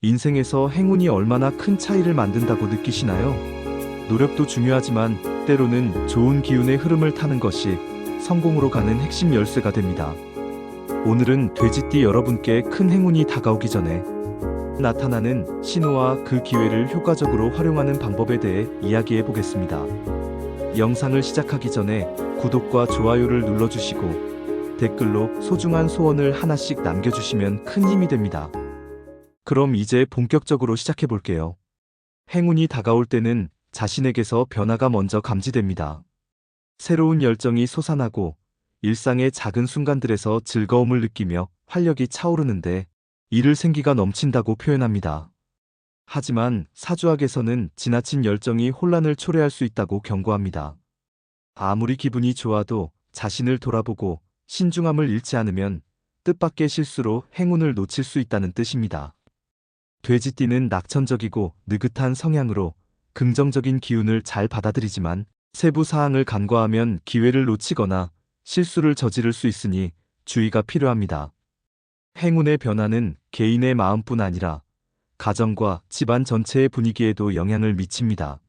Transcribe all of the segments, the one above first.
인생에서 행운이 얼마나 큰 차이를 만든다고 느끼시나요? 노력도 중요하지만 때로는 좋은 기운의 흐름을 타는 것이 성공으로 가는 핵심 열쇠가 됩니다. 오늘은 돼지띠 여러분께 큰 행운이 다가오기 전에 나타나는 신호와 그 기회를 효과적으로 활용하는 방법에 대해 이야기해 보겠습니다. 영상을 시작하기 전에 구독과 좋아요를 눌러주시고 댓글로 소중한 소원을 하나씩 남겨주시면 큰 힘이 됩니다. 그럼 이제 본격적으로 시작해 볼게요. 행운이 다가올 때는 자신에게서 변화가 먼저 감지됩니다. 새로운 열정이 솟아나고 일상의 작은 순간들에서 즐거움을 느끼며 활력이 차오르는데 이를 생기가 넘친다고 표현합니다. 하지만 사주학에서는 지나친 열정이 혼란을 초래할 수 있다고 경고합니다. 아무리 기분이 좋아도 자신을 돌아보고 신중함을 잃지 않으면 뜻밖의 실수로 행운을 놓칠 수 있다는 뜻입니다. 돼지띠는 낙천적이고 느긋한 성향으로 긍정적인 기운을 잘 받아들이지만 세부 사항을 간과하면 기회를 놓치거나 실수를 저지를 수 있으니 주의가 필요합니다. 행운의 변화는 개인의 마음뿐 아니라 가정과 집안 전체의 분위기에도 영향을 미칩니다.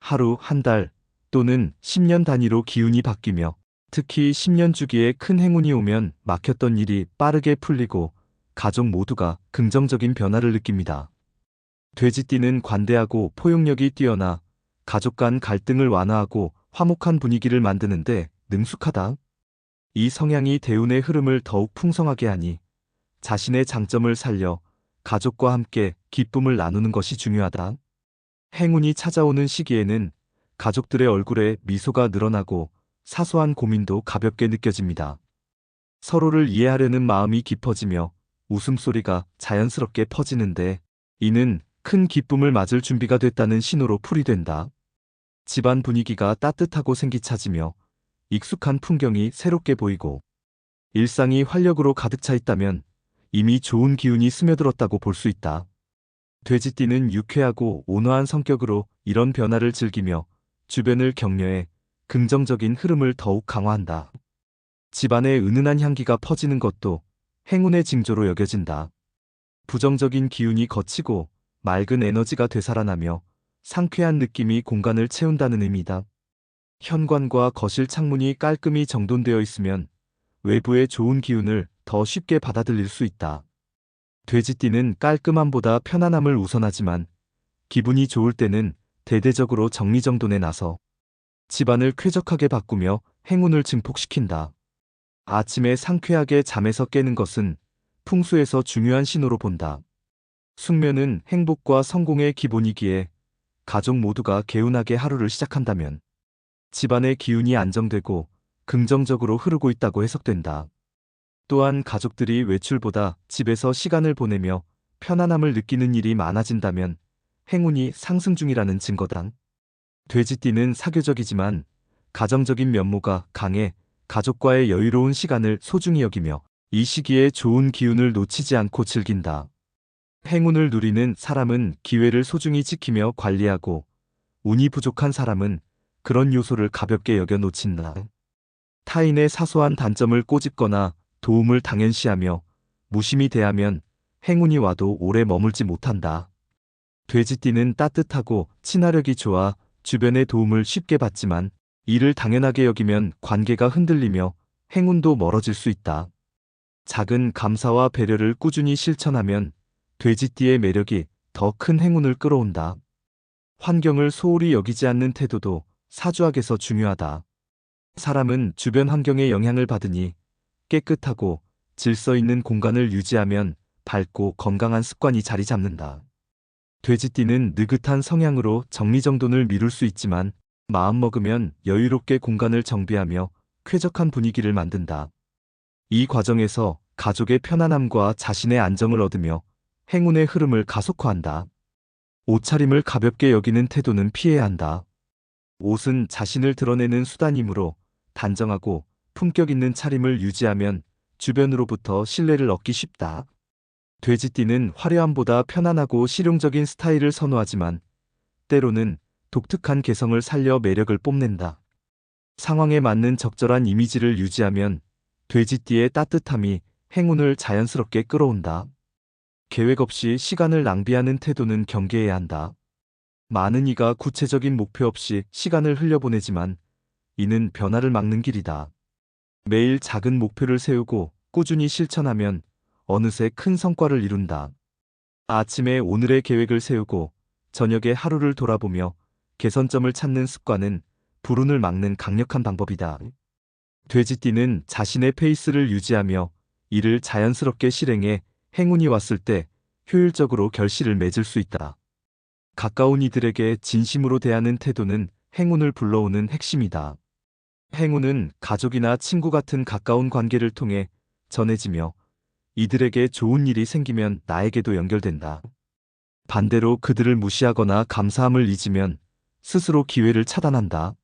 하루, 한 달 또는 10년 단위로 기운이 바뀌며 특히 10년 주기에 큰 행운이 오면 막혔던 일이 빠르게 풀리고 가족 모두가 긍정적인 변화를 느낍니다. 돼지띠는 관대하고 포용력이 뛰어나 가족 간 갈등을 완화하고 화목한 분위기를 만드는데 능숙하다. 이 성향이 대운의 흐름을 더욱 풍성하게 하니 자신의 장점을 살려 가족과 함께 기쁨을 나누는 것이 중요하다. 행운이 찾아오는 시기에는 가족들의 얼굴에 미소가 늘어나고 사소한 고민도 가볍게 느껴집니다. 서로를 이해하려는 마음이 깊어지며 웃음소리가 자연스럽게 퍼지는데 이는 큰 기쁨을 맞을 준비가 됐다는 신호로 풀이된다. 집안 분위기가 따뜻하고 생기차지며 익숙한 풍경이 새롭게 보이고 일상이 활력으로 가득 차 있다면 이미 좋은 기운이 스며들었다고 볼 수 있다. 돼지띠는 유쾌하고 온화한 성격으로 이런 변화를 즐기며 주변을 격려해 긍정적인 흐름을 더욱 강화한다. 집안에 은은한 향기가 퍼지는 것도 행운의 징조로 여겨진다. 부정적인 기운이 걷히고 맑은 에너지가 되살아나며 상쾌한 느낌이 공간을 채운다는 의미다. 현관과 거실 창문이 깔끔히 정돈되어 있으면 외부의 좋은 기운을 더 쉽게 받아들일 수 있다. 돼지띠는 깔끔함보다 편안함을 우선하지만 기분이 좋을 때는 대대적으로 정리정돈에 나서 집안을 쾌적하게 바꾸며 행운을 증폭시킨다. 아침에 상쾌하게 잠에서 깨는 것은 풍수에서 중요한 신호로 본다. 숙면은 행복과 성공의 기본이기에 가족 모두가 개운하게 하루를 시작한다면 집안의 기운이 안정되고 긍정적으로 흐르고 있다고 해석된다. 또한 가족들이 외출보다 집에서 시간을 보내며 편안함을 느끼는 일이 많아진다면 행운이 상승 중이라는 증거다. 돼지띠는 사교적이지만 가정적인 면모가 강해 가족과의 여유로운 시간을 소중히 여기며 이 시기에 좋은 기운을 놓치지 않고 즐긴다. 행운을 누리는 사람은 기회를 소중히 지키며 관리하고 운이 부족한 사람은 그런 요소를 가볍게 여겨 놓친다. 타인의 사소한 단점을 꼬집거나 도움을 당연시하며 무심히 대하면 행운이 와도 오래 머물지 못한다. 돼지띠는 따뜻하고 친화력이 좋아 주변의 도움을 쉽게 받지만 이를 당연하게 여기면 관계가 흔들리며 행운도 멀어질 수 있다. 작은 감사와 배려를 꾸준히 실천하면 돼지띠의 매력이 더 큰 행운을 끌어온다. 환경을 소홀히 여기지 않는 태도도 사주학에서 중요하다. 사람은 주변 환경에 영향을 받으니 깨끗하고 질서 있는 공간을 유지하면 밝고 건강한 습관이 자리 잡는다. 돼지띠는 느긋한 성향으로 정리정돈을 미룰 수 있지만 마음먹으면 여유롭게 공간을 정비하며 쾌적한 분위기를 만든다. 이 과정에서 가족의 편안함과 자신의 안정을 얻으며 행운의 흐름을 가속화한다. 옷차림을 가볍게 여기는 태도는 피해야 한다. 옷은 자신을 드러내는 수단이므로 단정하고 품격 있는 차림을 유지하면 주변으로부터 신뢰를 얻기 쉽다. 돼지띠는 화려함보다 편안하고 실용적인 스타일을 선호하지만 때로는 독특한 개성을 살려 매력을 뽐낸다. 상황에 맞는 적절한 이미지를 유지하면 돼지띠의 따뜻함이 행운을 자연스럽게 끌어온다. 계획 없이 시간을 낭비하는 태도는 경계해야 한다. 많은 이가 구체적인 목표 없이 시간을 흘려보내지만 이는 변화를 막는 길이다. 매일 작은 목표를 세우고 꾸준히 실천하면 어느새 큰 성과를 이룬다. 아침에 오늘의 계획을 세우고 저녁에 하루를 돌아보며 개선점을 찾는 습관은 불운을 막는 강력한 방법이다. 돼지띠는 자신의 페이스를 유지하며 이를 자연스럽게 실행해 행운이 왔을 때 효율적으로 결실을 맺을 수 있다. 가까운 이들에게 진심으로 대하는 태도는 행운을 불러오는 핵심이다. 행운은 가족이나 친구 같은 가까운 관계를 통해 전해지며 이들에게 좋은 일이 생기면 나에게도 연결된다. 반대로 그들을 무시하거나 감사함을 잊으면 스스로 기회를 차단한다.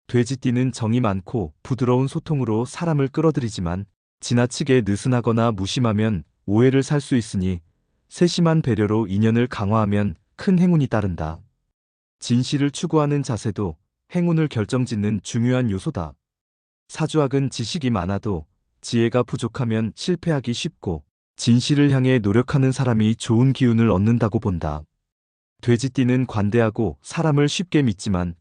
돼지띠는 정이 많고 부드러운 소통으로 사람을 끌어들이지만 지나치게 느슨하거나 무심하면 오해를 살 수 있으니 세심한 배려로 인연을 강화하면 큰 행운이 따른다. 진실을 추구하는 자세도 행운을 결정짓는 중요한 요소다. 사주학은 지식이 많아도 지혜가 부족하면 실패하기 쉽고 진실을 향해 노력하는 사람이 좋은 기운을 얻는다고 본다. 돼지띠는 관대하고 사람을 쉽게 믿지만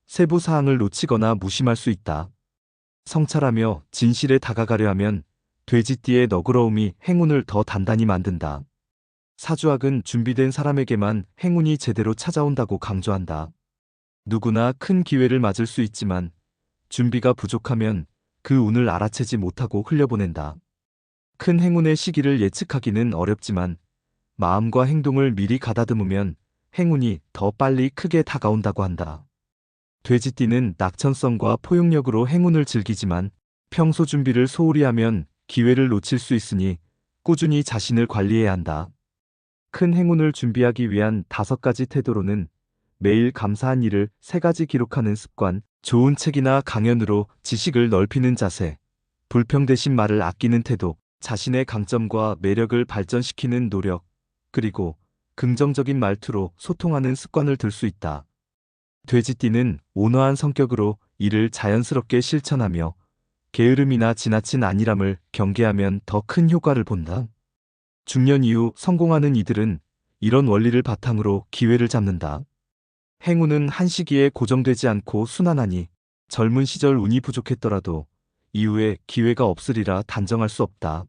세부 사항을 놓치거나 무심할 수 있다. 성찰하며 진실에 다가가려 하면 돼지띠의 너그러움이 행운을 더 단단히 만든다. 사주학은 준비된 사람에게만 행운이 제대로 찾아온다고 강조한다. 누구나 큰 기회를 맞을 수 있지만 준비가 부족하면 그 운을 알아채지 못하고 흘려보낸다. 큰 행운의 시기를 예측하기는 어렵지만 마음과 행동을 미리 가다듬으면 행운이 더 빨리 크게 다가온다고 한다. 돼지띠는 낙천성과 포용력으로 행운을 즐기지만 평소 준비를 소홀히 하면 기회를 놓칠 수 있으니 꾸준히 자신을 관리해야 한다. 큰 행운을 준비하기 위한 5가지 태도로는 매일 감사한 일을 3가지 기록하는 습관, 좋은 책이나 강연으로 지식을 넓히는 자세, 불평 대신 말을 아끼는 태도, 자신의 강점과 매력을 발전시키는 노력, 그리고 긍정적인 말투로 소통하는 습관을 들 수 있다. 돼지띠는 온화한 성격으로 이를 자연스럽게 실천하며 게으름이나 지나친 안일함을 경계하면 더 큰 효과를 본다. 중년 이후 성공하는 이들은 이런 원리를 바탕으로 기회를 잡는다. 행운은 한 시기에 고정되지 않고 순환하니 젊은 시절 운이 부족했더라도 이후에 기회가 없으리라 단정할 수 없다.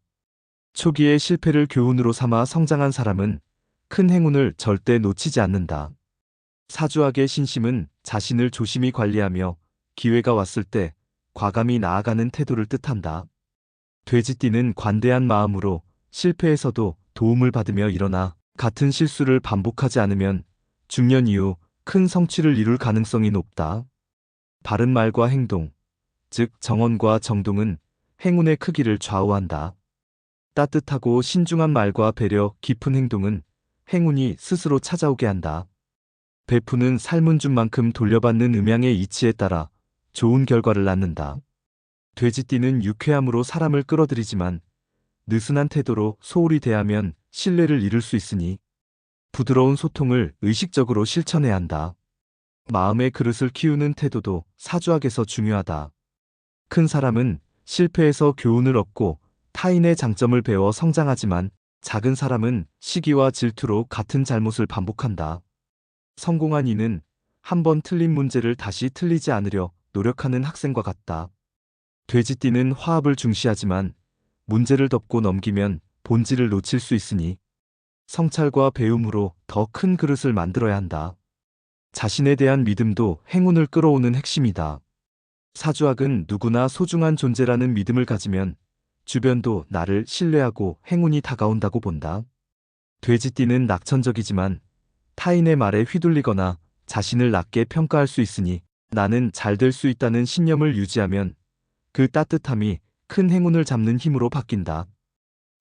초기의 실패를 교훈으로 삼아 성장한 사람은 큰 행운을 절대 놓치지 않는다. 사주학의 신심은 자신을 조심히 관리하며 기회가 왔을 때 과감히 나아가는 태도를 뜻한다. 돼지띠는 관대한 마음으로 실패에서도 도움을 받으며 일어나 같은 실수를 반복하지 않으면 중년 이후 큰 성취를 이룰 가능성이 높다. 바른 말과 행동, 즉 정언과 정동은 행운의 크기를 좌우한다. 따뜻하고 신중한 말과 배려, 깊은 행동은 행운이 스스로 찾아오게 한다. 베푸는 삶은 준 만큼 돌려받는 음양의 이치에 따라 좋은 결과를 낳는다. 돼지띠는 유쾌함으로 사람을 끌어들이지만 느슨한 태도로 소홀히 대하면 신뢰를 잃을 수 있으니 부드러운 소통을 의식적으로 실천해야 한다. 마음의 그릇을 키우는 태도도 사주학에서 중요하다. 큰 사람은 실패에서 교훈을 얻고 타인의 장점을 배워 성장하지만 작은 사람은 시기와 질투로 같은 잘못을 반복한다. 성공한 이는 한 번 틀린 문제를 다시 틀리지 않으려 노력하는 학생과 같다. 돼지띠는 화합을 중시하지만 문제를 덮고 넘기면 본질을 놓칠 수 있으니 성찰과 배움으로 더 큰 그릇을 만들어야 한다. 자신에 대한 믿음도 행운을 끌어오는 핵심이다. 사주학은 누구나 소중한 존재라는 믿음을 가지면 주변도 나를 신뢰하고 행운이 다가온다고 본다. 돼지띠는 낙천적이지만 타인의 말에 휘둘리거나 자신을 낮게 평가할 수 있으니 나는 잘 될 수 있다는 신념을 유지하면 그 따뜻함이 큰 행운을 잡는 힘으로 바뀐다.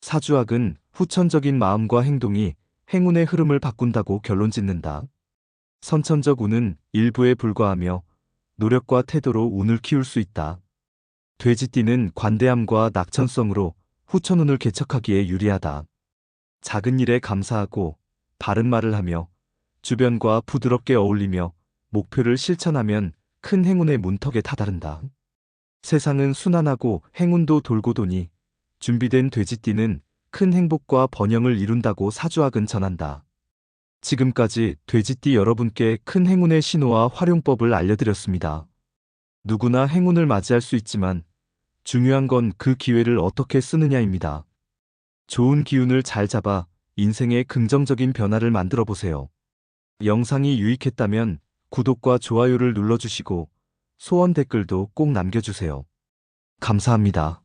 사주학은 후천적인 마음과 행동이 행운의 흐름을 바꾼다고 결론짓는다. 선천적 운은 일부에 불과하며 노력과 태도로 운을 키울 수 있다. 돼지띠는 관대함과 낙천성으로 후천운을 개척하기에 유리하다. 작은 일에 감사하고 바른 말을 하며 주변과 부드럽게 어울리며 목표를 실천하면 큰 행운의 문턱에 다다른다. 세상은 순환하고 행운도 돌고 도니 준비된 돼지띠는 큰 행복과 번영을 이룬다고 사주학은 전한다. 지금까지 돼지띠 여러분께 큰 행운의 신호와 활용법을 알려드렸습니다. 누구나 행운을 맞이할 수 있지만 중요한 건 그 기회를 어떻게 쓰느냐입니다. 좋은 기운을 잘 잡아 인생의 긍정적인 변화를 만들어 보세요. 영상이 유익했다면 구독과 좋아요를 눌러주시고 소원 댓글도 꼭 남겨주세요. 감사합니다.